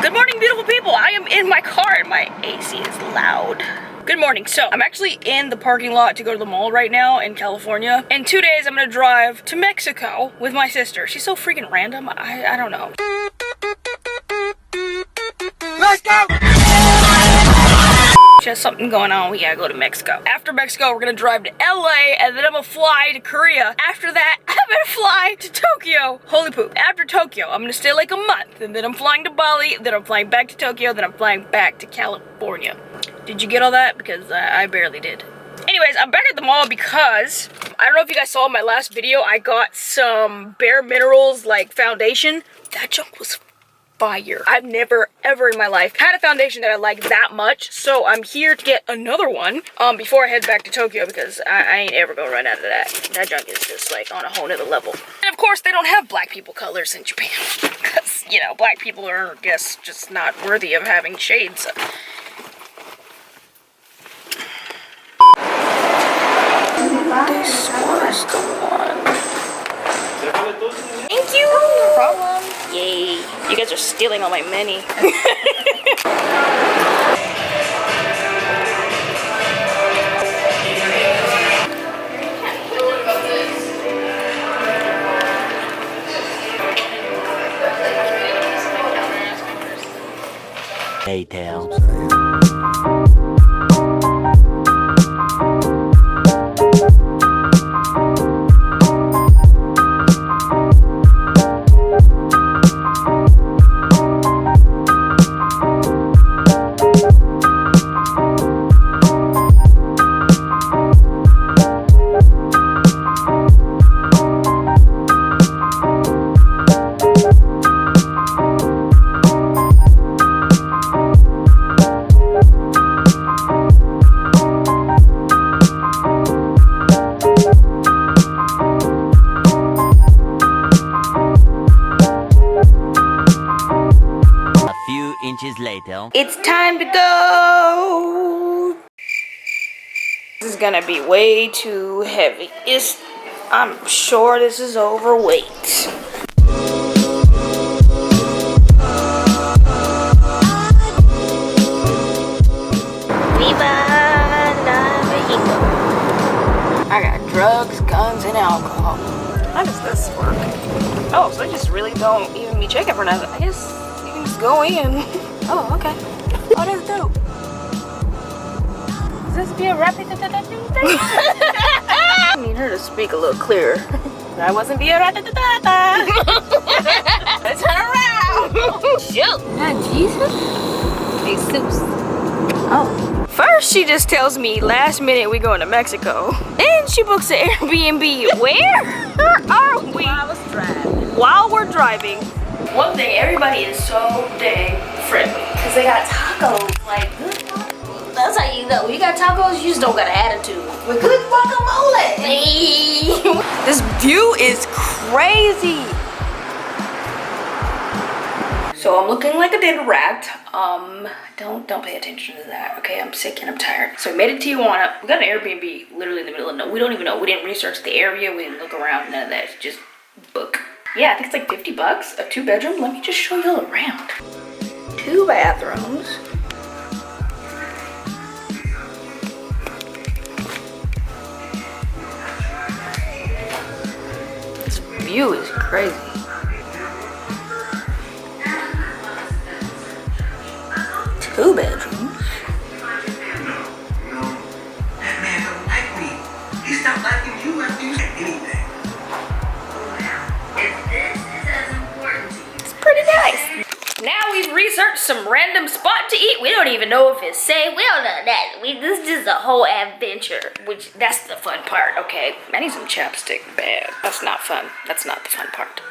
Good morning, beautiful people. I am in my car and my AC is loud. Good morning. So I'm actually in the parking lot to go to the mall right now in California. In 2 days, I'm gonna drive to Mexico with my sister. She's so freaking random. I don't know. Let's go! She has something going on. We gotta go to Mexico. After Mexico, we're gonna drive to LA and then I'm gonna fly to Korea. After that, I'm gonna fly to Tokyo. Holy poop. After Tokyo, I'm gonna stay like a month and then I'm flying to Bali, then I'm flying back to Tokyo, then I'm flying back to California. Did you get all that? Because I barely did. Anyways, I'm back at the mall because I don't know if you guys saw in my last video, I got some Bare Minerals like foundation. That junk was fire. I've never ever in my life had a foundation that I like that much, so I'm here to get another one before I head back to Tokyo because I ain't ever gonna run out of that. That junk is just like on a whole nother level. And of course they don't have black people colors in Japan because, you know, black people are, I guess, just not worthy of having shades. This was the one. Thank you! No problem. Yay. You guys are stealing all my money. Later. It's time to go. This is gonna be way too heavy. I'm sure this is overweight. I got drugs, guns, and alcohol. How does this work? Oh, so I just really don't even be checking for nothing. I guess you can just go in. Oh, okay. Oh, that's dope. Is this be a rapid thing? I need her to speak a little clearer. I wasn't being rapid. Let's turn around. Shoot. Not Jesus? Jesus. Oh. First, she just tells me last minute we going to Mexico. Then she books an Airbnb. Where are we? While I was driving. While we're driving. One thing, everybody is so dang friendly because they got tacos. Like, that's how you know. You got tacos, you just don't got an attitude. With good guacamole. Hey. This view is crazy. So I'm looking like a dead rat. Don't pay attention to that. Okay, I'm sick and I'm tired. So we made it to Tijuana. We got an Airbnb literally in the middle of nowhere. We don't even know. We didn't research the area. We didn't look around. None of that. It's just book. Yeah, I think it's like 50 bucks, a 2-bedroom. Let me just show you all around. 2 bathrooms. This view is crazy. Two bedrooms. That man don't like me. He stopped liking you after you said anything. It's pretty nice. Now we've researched some random spot to eat. We don't even know if it's safe. We don't know that. This is just a whole adventure, which that's the fun part, okay? I need some chapstick bad. That's not fun. That's not the fun part.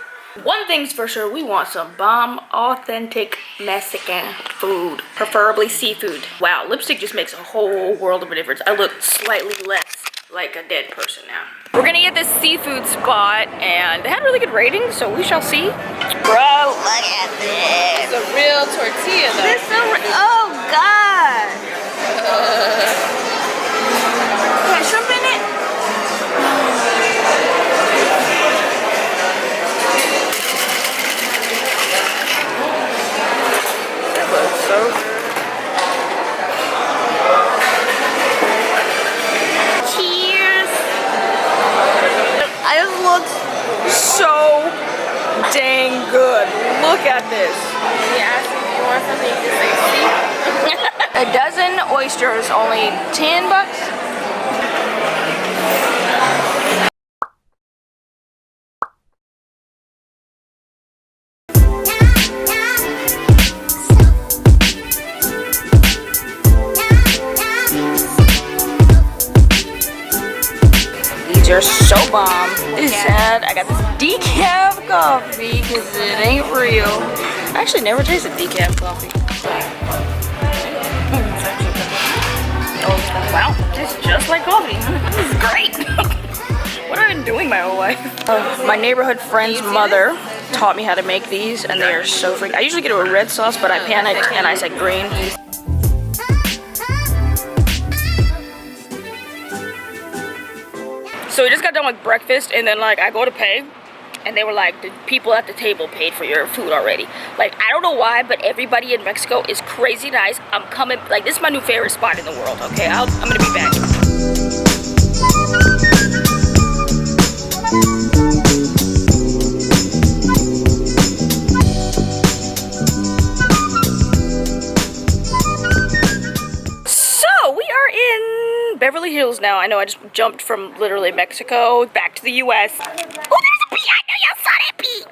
One thing's for sure, we want some bomb, authentic Mexican food, preferably seafood. Wow, lipstick just makes a whole world of a difference. I look slightly less like a dead person now. We're gonna get this seafood spot, and they had really good ratings, so we shall see. Bro, look at this. It's a real tortilla, though. This oh, God. Got shrimp in it? so good. Cheers! It looks so dang good. Look at this. Yeah, if you want something to say, A dozen oysters, only $10. These are so bomb. This is sad. I got this decaf coffee because it ain't real. I actually never tasted decaf coffee. Oh, wow, tastes just like coffee. This is great. What have I been doing my whole life? My neighborhood friend's mother taught me how to make these, and they are so freaking. I usually get it with red sauce, but I panicked and I said green. So we just got done with breakfast, and then like I go to pay, and they were like, the people at the table paid for your food already. Like, I don't know why, but everybody in Mexico is crazy nice. I'm coming, like, this is my new favorite spot in the world, okay? I'm gonna be back. So, we are in Beverly Hills now. I know I just jumped from literally Mexico back to the US. Oh, there's a bee! I know y'all saw that bee!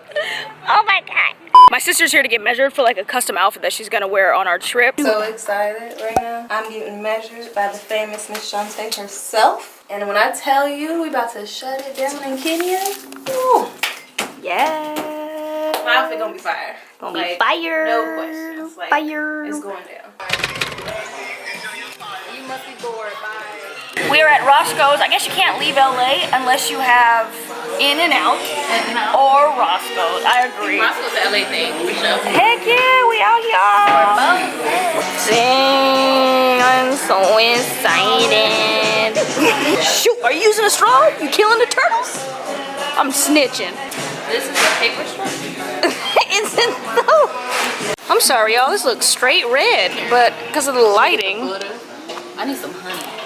Oh my god. My sister's here to get measured for like a custom outfit that she's gonna wear on our trip. So excited right now. I'm getting measured by the famous Miss Sundai herself. And when I tell you we about to shut it down in Kenya, ooh. Yeah. My outfit gonna be fire. Gonna be fire. No questions. Like, fire. it's going down. You must be bored. Bye. We are at Roscoe's. I guess you can't leave LA unless you have In-N-Out or Roscoe's. I agree. Roscoe's an LA thing, for sure. Heck yeah, we out here. Dang, I'm so excited. Shoot, are you using a straw? You killing the turtles? I'm snitching. This is a paper straw? Isn't though? I'm sorry, y'all. This looks straight red, but because of the lighting. I need some honey.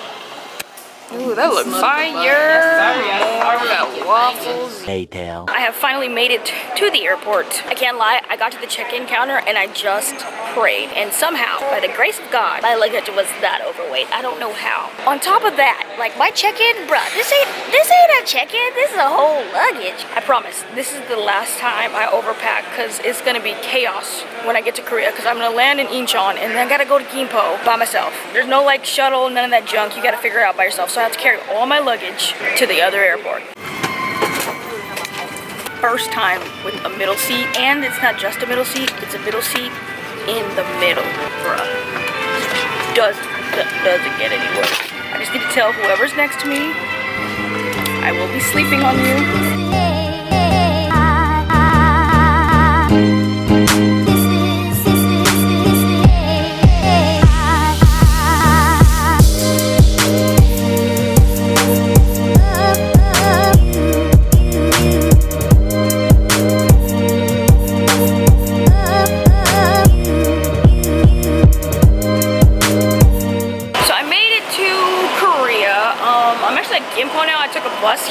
Ooh, that looks fire. More got waffles. I have finally made it to the airport. I can't lie, I got to the check-in counter and I just prayed. And somehow, by the grace of God, my luggage was that overweight. I don't know how. On top of that, like my check-in, bruh, this ain't a check-in, this is a whole luggage. I promise, this is the last time I overpack because it's gonna be chaos when I get to Korea because I'm gonna land in Incheon and then I gotta go to Gimpo by myself. There's no like shuttle, none of that junk. You gotta figure it out by yourself. So I have to carry all my luggage to the other airport. First time with a middle seat, and it's not just a middle seat, it's a middle seat in the middle, bruh. Doesn't get any worse. I just need to tell whoever's next to me, I will be sleeping on you.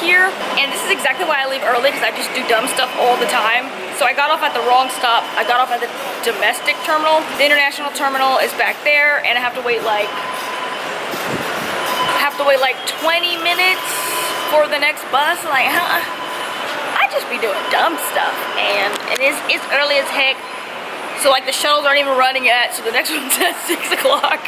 Here, and this is exactly why I leave early because I just do dumb stuff all the time. So I got off at the wrong stop. I got off at the domestic terminal. The international terminal is back there, and I have to wait like 20 minutes for the next bus. Like, huh? I just be doing dumb stuff, and it's early as heck. So like the shuttles aren't even running yet. So the next one's at 6 o'clock.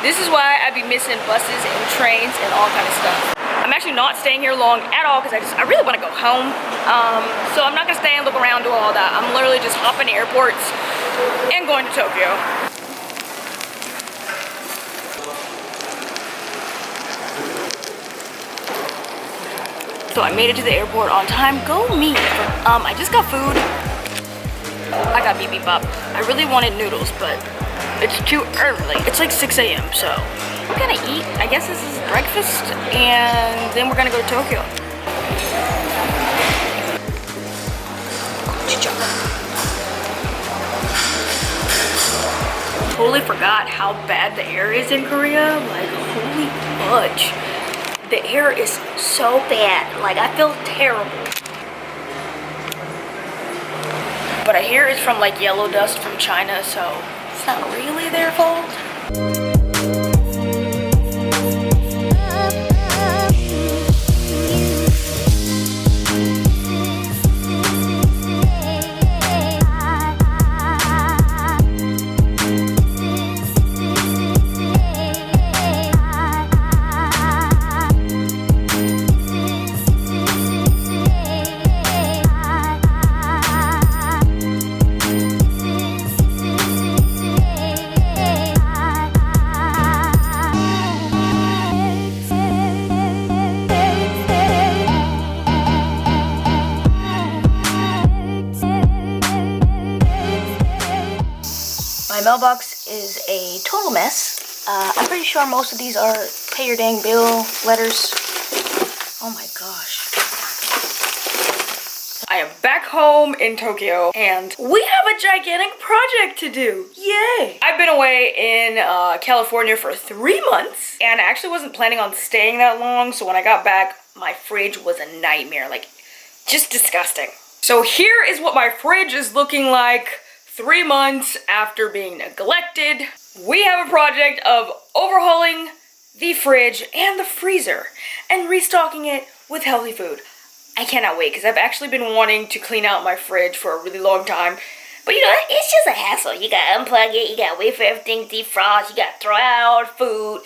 This is why I be missing buses and trains and all kind of stuff. I'm actually not staying here long at all because I really want to go home. So I'm not going to stay and look around, do all that. I'm literally just hopping to airports and going to Tokyo. So I made it to the airport on time. Go me. I just got food. I got bibimbap. I really wanted noodles, but it's too early. It's like 6 a.m. so we're gonna eat. I guess this is breakfast, and then we're gonna go to Tokyo. totally forgot how bad the air is in Korea. Like, holy fudge. The air is so bad. Like, I feel terrible. But I hear it's from like yellow dust from China, so it's not really their fault. My mailbox is a total mess. I'm pretty sure most of these are pay your dang bill letters. Oh my gosh. I am back home in Tokyo and we have a gigantic project to do. Yay! I've been away in California for 3 months and I actually wasn't planning on staying that long, so when I got back, my fridge was a nightmare. Like, just disgusting. So here is what my fridge is looking like 3 months after being neglected. We have a project of overhauling the fridge and the freezer and restocking it with healthy food. I cannot wait because I've actually been wanting to clean out my fridge for a really long time. But you know, it's just a hassle. You gotta unplug it, you gotta wait for everything to defrost, you gotta throw out all the food.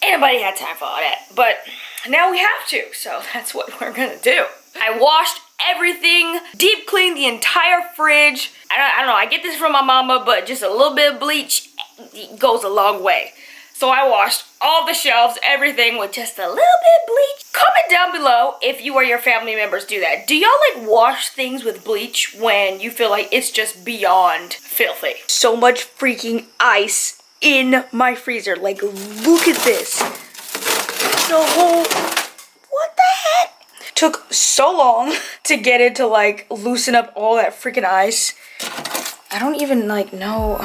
Ain't nobody had time for all that. But now we have to, so that's what we're gonna do. I washed everything, deep cleaned the entire fridge. I don't know, I get this from my mama, but just a little bit of bleach goes a long way. So I washed all the shelves, everything with just a little bit of bleach. Comment down below if you or your family members do that. Do y'all like wash things with bleach when you feel like it's just beyond filthy? So much freaking ice in my freezer. Like, look at this. The whole, what the heck? Took so long to get it to like loosen up all that freaking ice. I don't even like know.